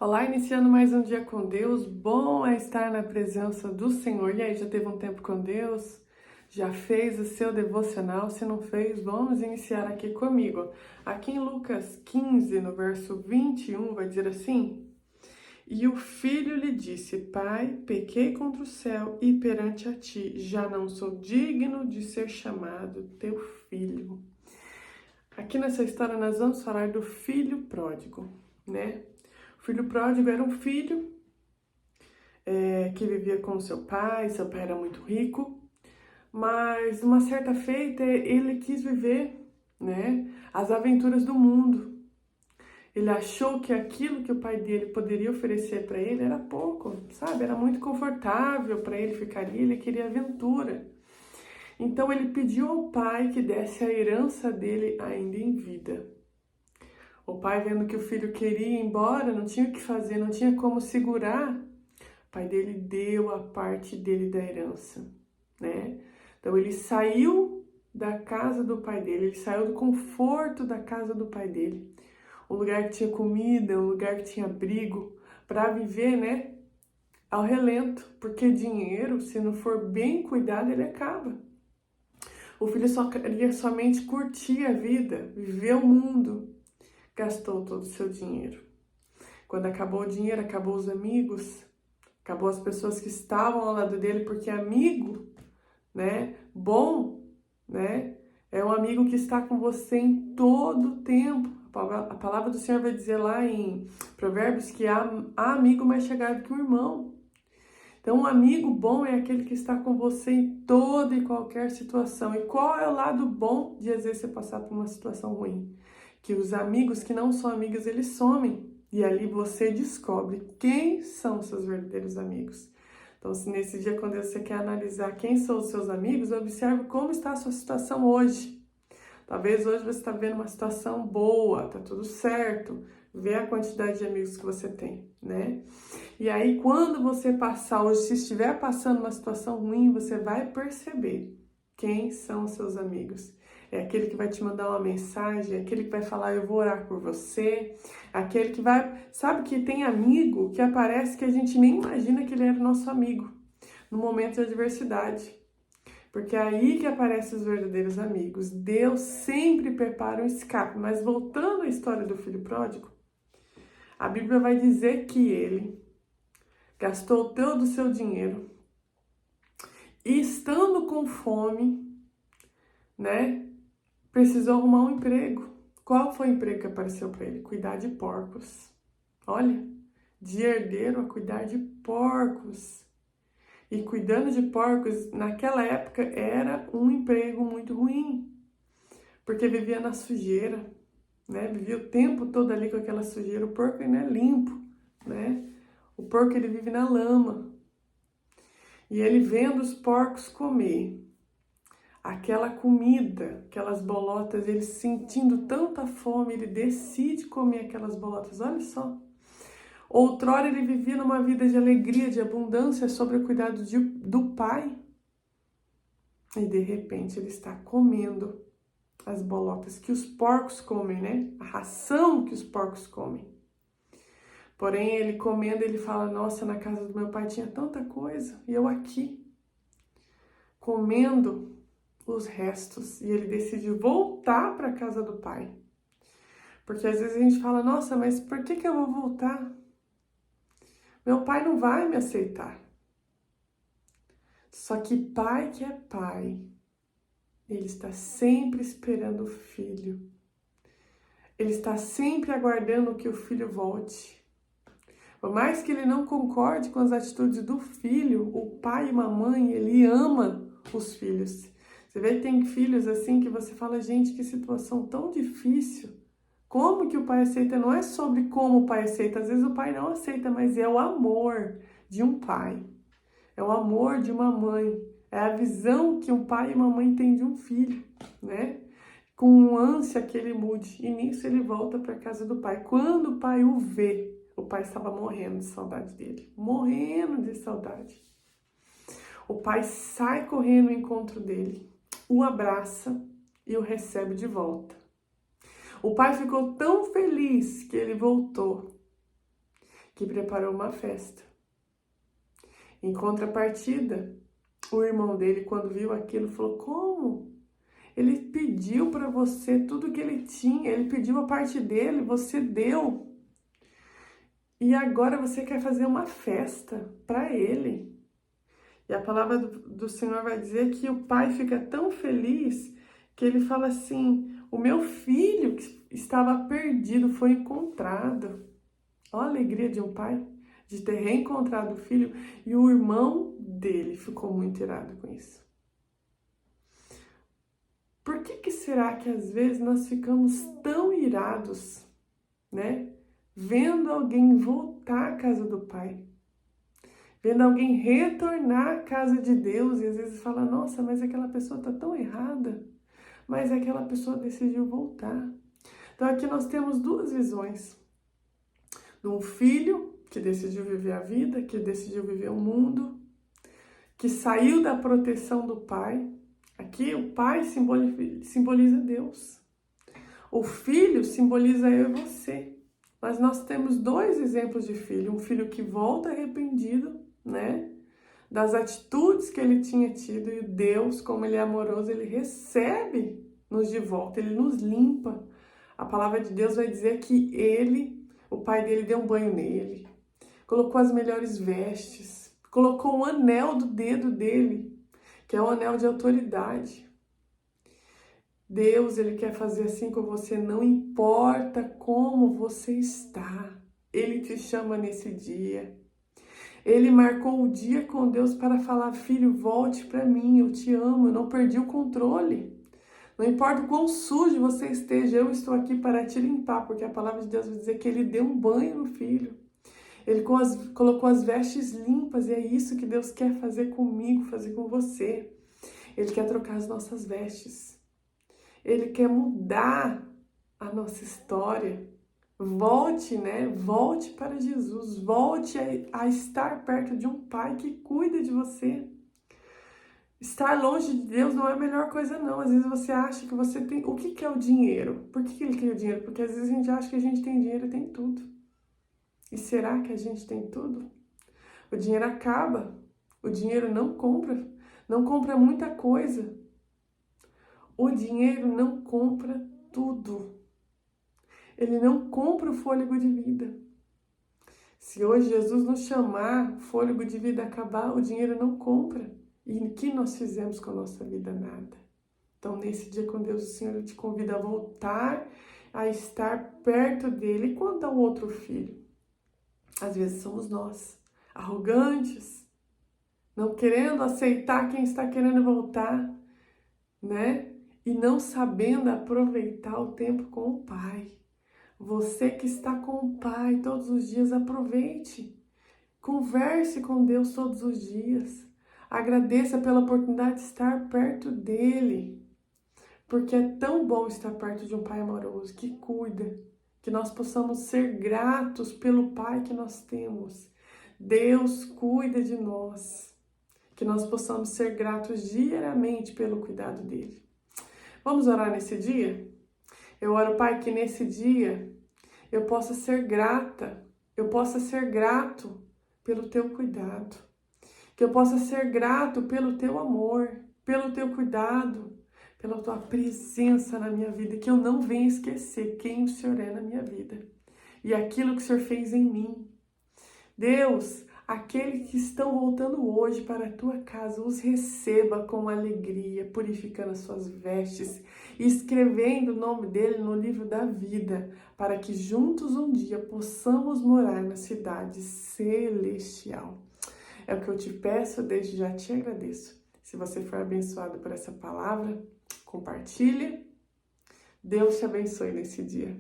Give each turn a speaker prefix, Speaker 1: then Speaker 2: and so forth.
Speaker 1: Olá, iniciando mais um dia com Deus. Bom é estar na presença do Senhor. E aí, já teve um tempo com Deus? Já fez o seu devocional? Se não fez, vamos iniciar aqui comigo. Aqui em Lucas 15, no verso 21, vai dizer assim: E o filho lhe disse: Pai, pequei contra o céu e perante a ti, já não sou digno de ser chamado teu filho. Aqui nessa história nós vamos falar do filho pródigo, né? O filho pródigo era um filho que vivia com seu pai era muito rico, mas numa certa feita ele quis viver, né, as aventuras do mundo. Ele achou que aquilo que o pai dele poderia oferecer para ele era pouco, sabe? Era muito confortável para ele ficar ali, ele queria aventura. Então ele pediu ao pai que desse a herança dele ainda em vida. O pai, vendo que o filho queria ir embora, não tinha o que fazer, não tinha como segurar, o pai dele deu a parte dele da herança, né? Então ele saiu da casa do pai dele, ele saiu do conforto da casa do pai dele, um lugar que tinha comida, um lugar que tinha abrigo, para viver, né, ao relento, porque dinheiro, se não for bem cuidado, ele acaba. O filho só queria somente curtir a vida, viver o mundo. Gastou todo o seu dinheiro. Quando acabou o dinheiro, acabou os amigos, acabou as pessoas que estavam ao lado dele, porque amigo, né, bom, né, é um amigo que está com você em todo o tempo. A palavra do Senhor vai dizer lá em Provérbios que há amigo mais chegado que um irmão. Então, um amigo bom é aquele que está com você em toda e qualquer situação. E qual é o lado bom de às vezes você passar por uma situação ruim? Que os amigos que não são amigos, eles somem. E ali você descobre quem são seus verdadeiros amigos. Então, se nesse dia, quando você quer analisar quem são os seus amigos, observe como está a sua situação hoje. Talvez hoje você está vendo uma situação boa, tá tudo certo. Vê a quantidade de amigos que você tem, né? E aí, quando você passar hoje, se estiver passando uma situação ruim, você vai perceber quem são os seus amigos. É aquele que vai te mandar uma mensagem, é aquele que vai falar, eu vou orar por você, aquele que vai... Sabe que tem amigo que aparece que a gente nem imagina que ele era nosso amigo no momento de adversidade. Porque é aí que aparecem os verdadeiros amigos. Deus sempre prepara um escape. Mas voltando à história do filho pródigo, a Bíblia vai dizer que ele gastou todo o seu dinheiro e, estando com fome, né, precisou arrumar um emprego. Qual foi o emprego que apareceu para ele? Cuidar de porcos. Olha, de herdeiro a cuidar de porcos. E cuidando de porcos, naquela época, era um emprego muito ruim, porque vivia na sujeira, né? Vivia o tempo todo ali com aquela sujeira. O porco ainda é limpo, né? O porco, ele vive na lama. E ele vendo os porcos comer aquela comida, aquelas bolotas, ele sentindo tanta fome, ele decide comer aquelas bolotas. Olha só. Outrora ele vivia numa vida de alegria, de abundância, sobre o cuidado do pai. E de repente ele está comendo as bolotas que os porcos comem, né? A ração que os porcos comem. Porém, ele comendo, ele fala, nossa, na casa do meu pai tinha tanta coisa, e eu aqui, comendo os restos. E ele decide voltar para a casa do pai. Porque às vezes a gente fala, nossa, mas por que eu vou voltar? Meu pai não vai me aceitar. Só que pai que é pai, ele está sempre esperando o filho. Ele está sempre aguardando que o filho volte. Por mais que ele não concorde com as atitudes do filho, o pai e a mãe, ele ama os filhos. Você vê que tem filhos assim que você fala, gente, que situação tão difícil. Como que o pai aceita? Não é sobre como o pai aceita. Às vezes o pai não aceita, mas é o amor de um pai. É o amor de uma mãe. É a visão que um pai e uma mãe têm de um filho, né? Com ânsia que ele mude. E nisso ele volta para a casa do pai. Quando o pai o vê, o pai estava morrendo de saudade dele. Morrendo de saudade. O pai sai correndo ao encontro dele, o abraça e o recebe de volta. O pai ficou tão feliz que ele voltou. que preparou uma festa. Em contrapartida, o irmão dele, quando viu aquilo, falou: como? Ele pediu para você tudo que ele tinha, ele pediu a parte dele, você deu. E agora você quer fazer uma festa para ele. E a palavra do Senhor vai dizer que o pai fica tão feliz que ele fala assim: o meu filho que estava perdido foi encontrado. Olha a alegria de um pai de ter reencontrado o filho, e o irmão dele ficou muito irado com isso. Por que será que às vezes nós ficamos tão irados, né? Vendo alguém voltar à casa do Pai, vendo alguém retornar à casa de Deus, e às vezes fala: nossa, mas aquela pessoa está tão errada, mas aquela pessoa decidiu voltar. Então aqui nós temos duas visões. De um filho que decidiu viver a vida, que decidiu viver o mundo, que saiu da proteção do pai. Aqui o pai simboliza Deus. O filho simboliza eu e você. Mas nós temos dois exemplos de filho. Um filho que volta arrependido, né? Das atitudes que ele tinha tido. E Deus, como ele é amoroso, ele recebe-nos de volta. Ele nos limpa. A palavra de Deus vai dizer que o pai dele deu um banho nele. Colocou as melhores vestes. Colocou um anel do dedo dele, que é um anel de autoridade. Deus, ele quer fazer assim com você, não importa como você está. Ele te chama nesse dia. Ele marcou o dia com Deus para falar: filho, volte para mim, eu te amo, eu não perdi o controle. Não importa o quão sujo você esteja, eu estou aqui para te limpar, porque a palavra de Deus vai dizer que ele deu um banho no filho. Ele colocou as vestes limpas, e é isso que Deus quer fazer comigo, fazer com você. Ele quer trocar as nossas vestes. Ele quer mudar a nossa história. Volte, né? Volte para Jesus. Volte a estar perto de um pai que cuida de você. Estar longe de Deus não é a melhor coisa, não. Às vezes você acha que você tem... O que é o dinheiro? Por que ele quer o dinheiro? Porque às vezes a gente acha que a gente tem dinheiro e tem tudo. E será que a gente tem tudo? O dinheiro acaba. O dinheiro não compra. Não compra muita coisa. O dinheiro não compra tudo. Ele não compra o fôlego de vida. Se hoje Jesus nos chamar, o fôlego de vida acabar, o dinheiro não compra. E o que nós fizemos com a nossa vida? Nada. Então, nesse dia com Deus, o Senhor te convida a voltar a estar perto dele. E quanto ao outro filho? Às vezes somos nós, arrogantes, não querendo aceitar quem está querendo voltar, né? E não sabendo aproveitar o tempo com o Pai. Você que está com o Pai todos os dias, aproveite. Converse com Deus todos os dias. Agradeça pela oportunidade de estar perto dele. Porque é tão bom estar perto de um Pai amoroso que cuida. Que nós possamos ser gratos pelo Pai que nós temos. Deus cuida de nós. Que nós possamos ser gratos diariamente pelo cuidado dele. Vamos orar nesse dia? Eu oro, Pai, que nesse dia eu possa ser grata, eu possa ser grato pelo teu cuidado, que eu possa ser grato pelo teu amor, pelo teu cuidado, pela tua presença na minha vida, que eu não venha esquecer quem o Senhor é na minha vida e aquilo que o Senhor fez em mim. Deus, aqueles que estão voltando hoje para a tua casa, os receba com alegria, purificando as suas vestes e escrevendo o nome dele no livro da vida, para que juntos um dia possamos morar na cidade celestial. É o que eu te peço, desde já te agradeço. Se você for abençoado por essa palavra, compartilhe. Deus te abençoe nesse dia.